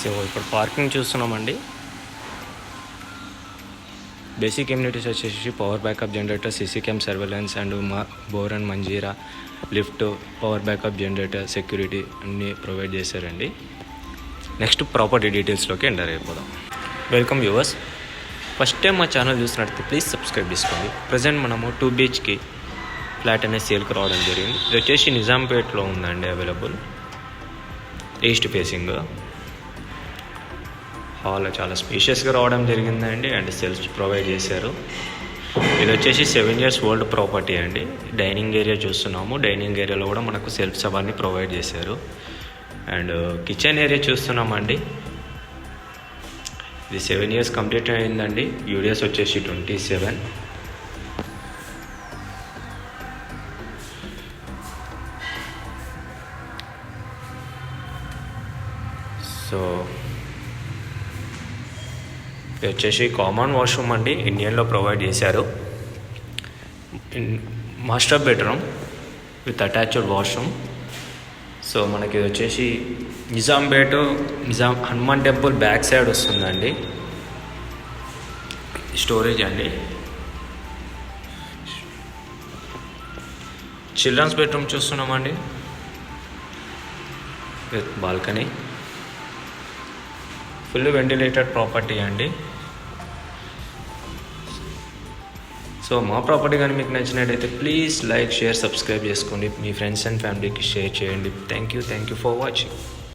So ఇప్పుడు parking చూస్తున్నామండి. Basic amenities వచ్చేసి power backup generator, CC cam surveillance and bore and Manjira, lift, power backup generator, security అన్నీ provide చేశారండి. Next property డీటెయిల్స్లోకి enter అయిపోదాం. Welcome viewers. First time మా channel చూసినట్లయితే ప్లీజ్ సబ్స్క్రైబ్ చేసుకోండి. ప్రజెంట్ మనము 2 BHK ఫ్లాట్ అనేది సేల్కి రావడం జరిగింది. ఇది వచ్చేసి నిజాంపేట్లో ఉందండి అవైలబుల్. ఈస్ట్ ఫేసింగ్ హాల్ చాలా స్పేషియస్గా రావడం జరిగిందండి అండ్ సెల్ఫ్ ప్రొవైడ్ చేశారు. ఇది వచ్చేసి 7 years ఓల్డ్ ప్రాపర్టీ అండి. డైనింగ్ ఏరియా చూస్తున్నాము. డైనింగ్ ఏరియాలో కూడా మనకు సెల్ఫ్స్ అవన్నీ ప్రొవైడ్ చేశారు. అండ్ కిచెన్ ఏరియా చూస్తున్నామండి. ఇది 7 years కంప్లీట్ అయిందండి. యూడిఎస్ వచ్చేసి 27. సో ఇది వచ్చేసి కామన్ వాష్రూమ్ అండి. ఇండియన్లో ప్రొవైడ్ చేశారు. Master bedroom with attached washroom. So మనకి ఇది వచ్చేసి Nizam Hanuman temple back side వస్తుందండి. స్టోరేజ్ అండి. చిల్డ్రన్స్ బెడ్రూమ్ చూస్తున్నామండి with balcony. Full ventilated property అండి. సో మా ప్రాపర్టీ కానీ మీకు నచ్చినట్టయితే ప్లీజ్ లైక్, షేర్, సబ్స్క్రైబ్ చేసుకోండి. మీ ఫ్రెండ్స్ అండ్ ఫ్యామిలీకి షేర్ చేయండి. Thank you for watching.